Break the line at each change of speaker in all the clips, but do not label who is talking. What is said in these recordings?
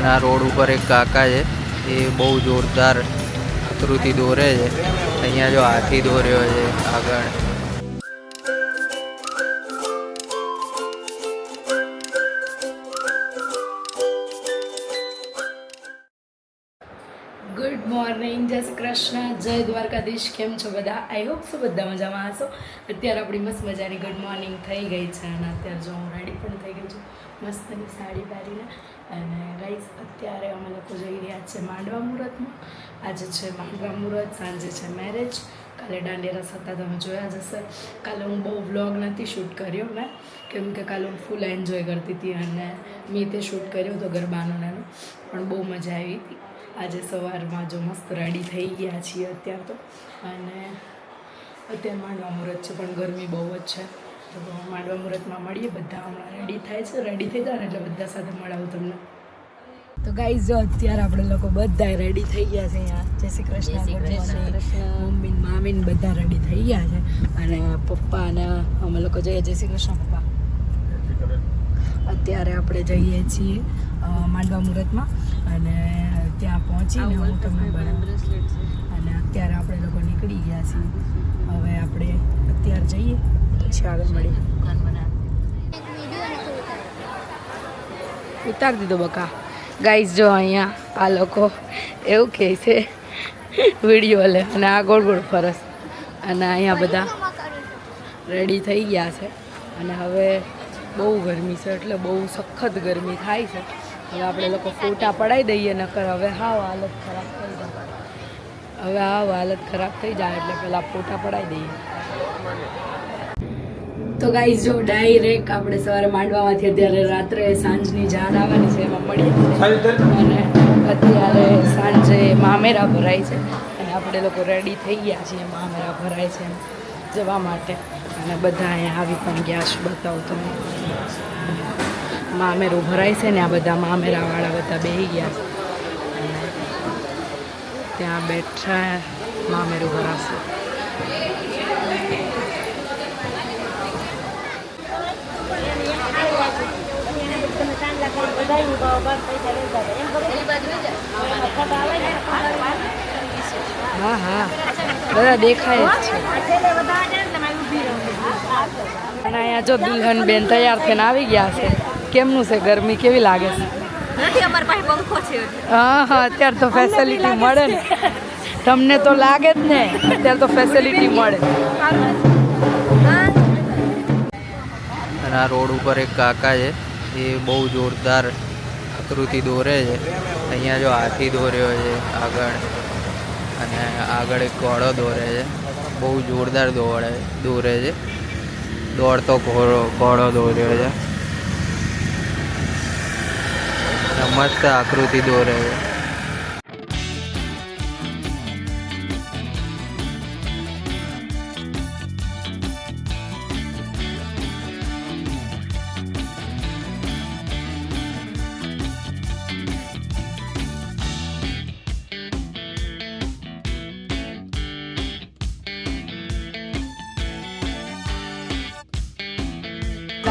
અને આ રોડ ઉપર એક કાકા છે, એ બહુ જોરદાર આકૃતિ દોરે છે. અહીંયા જો હાથી દોર્યો છે આગળ.
ગુડ મોર્નિંગ, જય શ્રી કૃષ્ણ, જય દ્વારકાધીશ. કેમ છો બધા? આઈ હોપ સો બધા મજામાં હશો. અત્યારે આપણી મસ્ત મજાની ગુડ મોર્નિંગ થઈ ગઈ છે અને અત્યારે જો હું રેડી પણ થઈ ગઈ છું મસ્તની સાડી પહેરીને. અને ગાઈસ અત્યારે અમે લોકો જઈ રહ્યા છે માંડવા મુહૂર્તમાં. આજે છે માંડવા મુહૂર્ત, સાંજે છે મેરેજ, કાલે દાંડિયા હતા, તમે જોયા જ હશે. કાલે હું બહુ વ્લોગ નથી શૂટ કર્યો મેં, કેમ કે કાલે હું ફૂલ એન્જોય કરતી હતી અને મેં તે શૂટ કર્યો હતો ગરબાનું એનું, પણ બહુ મજા આવી હતી. આજે સવારમાં જો મસ્ત રેડી થઈ ગયા છીએ અત્યારે તો. અને અત્યારે માંડવા મુહૂર્ત છે પણ ગરમી બહુ જ છે. તો માંડવા મુહૂર્તમાં મળીએ, બધા હમણાં રેડી થાય છે. રેડી થઈ જાય ને એટલે બધા સાથે મળાવું તમને. તો ગાઈઝ જો અત્યારે આપણે લોકો બધા રેડી થઈ ગયા છે અહીંયા. જય શ્રી કૃષ્ણ, મમ્મી મામી ને બધા રેડી થઈ ગયા છે. અને પપ્પા અને અમે લોકો જઈએ. જય શ્રી કૃષ્ણ પપ્પા. અત્યારે આપણે જઈએ છીએ માંડવા મુહૂર્તમાં અને ત્યાં પહોંચીને હું તમને અને અત્યારે આપણે લોકો નીકળી ગયા છીએ. હવે આપણે અત્યારે જઈએ પછી આગળ મળીએ. ઉતારી દીધો બકા. ગાઈઝ જો અહીંયા આ લોકો એવું કહે છે વિડીયો લે અને આ ગોળ ગોળ ફરસ. અને અહીંયા બધા રેડી થઈ ગયા છે અને હવે બહુ ગરમી છે, એટલે બહુ સખત ગરમી થાય છે. હવે આપણે લોકો ફોટા પડાવી દઈએ, નકર હવે હાવ હાલત ખરાબ થઈ જાય. એટલે પહેલાં ફોટા પડાવી દઈએ. તો ગાઈઝ જો ડાયરેક્ટ આપણે સવારે માંડવામાંથી અત્યારે રાત્રે સાંજની જાન આવવાની છે એમાં મળીએ. અને અત્યારે સાંજે મામેરા ભરાય છે અને આપણે લોકો રેડી થઈ ગયા છીએ મામેરા ભરાય છે જવા માટે. અને બધા અહીંયા આવી પણ ગયા છે, બતાવું તમને. મામેરું ભરાય છે ને આ બધા મામેરાવાળા બધા બેસી ગયા છે અને ત્યાં બેઠા મામેરું ભરાશે. હા હા બધા દેખાય જ છે. અને અહીંયા જો દુલ્હન બેન તૈયાર થઈને આવી ગયા છે. કેમનું છે? ગરમી કેવી લાગે છે? હા હા, અત્યારે તો ફેસિલિટી મળે ને. તમને તો લાગે જ ને, અત્યારે તો ફેસિલિટી મળે.
અને આ રોડ ઉપર એક કાકા છે, એ બહુ જોરદાર આકૃતિ દોરે છે. અહીંયા જો હાથી દોર્યો છે આગળ, અને આગળ એક ઘોડો દોરે છે. બહુ જોરદાર દોરે છે. દોડતો ઘોડો દોર્યો છે. મસ્ત આકૃતિ દોરે છે.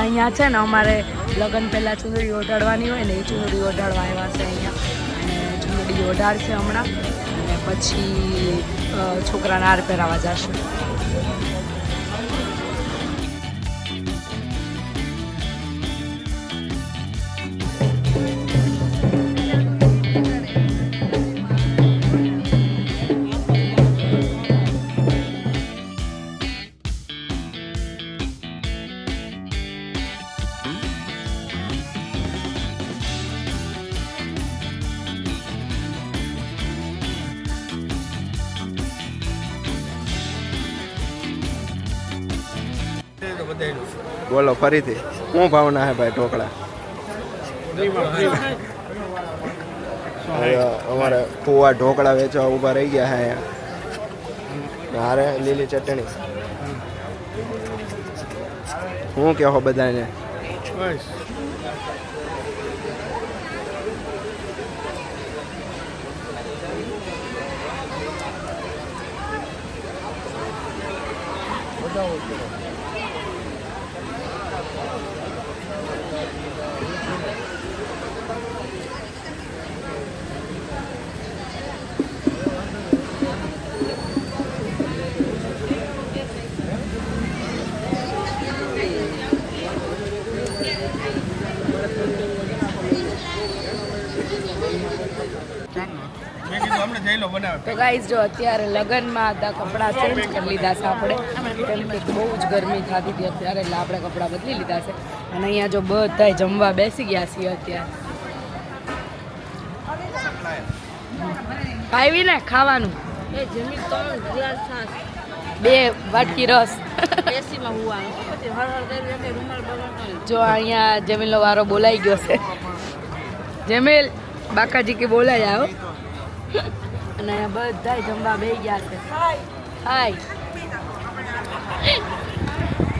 અહીંયા છે ને અમારે લગ્ન પહેલાં ચૂંદડી ઓઢાડવાની હોય ને, એ ચૂંદડી ઓઢાડવા આવ્યા છે અહીંયા. અને ચૂંદડી ઓઢાડશે હમણાં અને પછી છોકરાને હાર પહેરાવા જશે.
બોલો ફરીથી, શું ભાવના હે ભાઈ ઢોકળા? અમારે ફુવા ઢોકળા વેચવા ઊભા રહી ગયા હે અહીંયા. હારે લીલી ચટણી. શું કહો બધાને?
તો ગાઈઝ જો અત્યારે લગ્નમાં હતા કપડાં ચેન્જ કરી લીધા છે આપણે કેમ કે બહુ જ ગરમી થતી હતી અત્યારે એટલે આપણે કપડાં બદલી લીધા છે અને અહીંયા જો બધા જમવા બેસી ગયા છીએ અત્યારે આવી ને ખાવાનું 2 વાટકી રસ જો અહીંયા જમીલનો વારો બોલાઈ ગયો છે જમીલ બાકાજી કે બોલાય આવો અને અહીંયા બધા જમવા બેસી ગયા છે હાય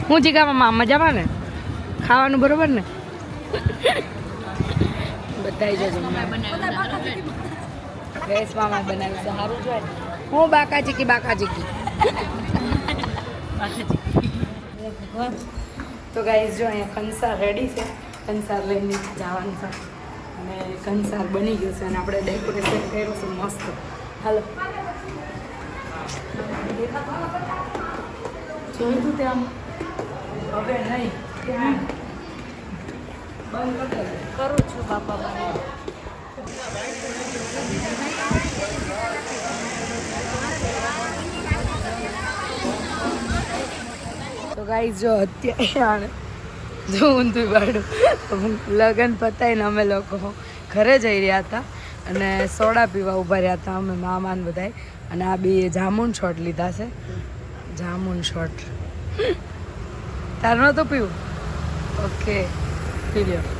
હું જીગામાં મજામાં ને ખાવાનું બરોબર ને બધા જો જમવા ગેસ મામા બનાવી છે સારું જોઈએ હું બાકાજી કી તો ગાઈઝ જો અહીંયા કંસાર રેડી છે કંસાર લઈને જવાનું છે અને કંસાર બની ગયું છે અને આપણે ડેકોરેશન કર્યું છે મસ્ત હાલો જોયું તું ત્યાં હવે નહીં બંધ કરું છું બાપા તો ગાઈઝ જો અત્યારે જો ઊંધું પાડું લગ્ન પતાવીને અમે લોકો ઘરે જઈ રહ્યા હતા અને સોડા પીવા ઊભા રહ્યા હતા અમે મામાન બધાય અને આ બે જામુન શોટ લીધા છે જામુન શોટ તાર નહોતું પીવું ઓકે પી લ્યો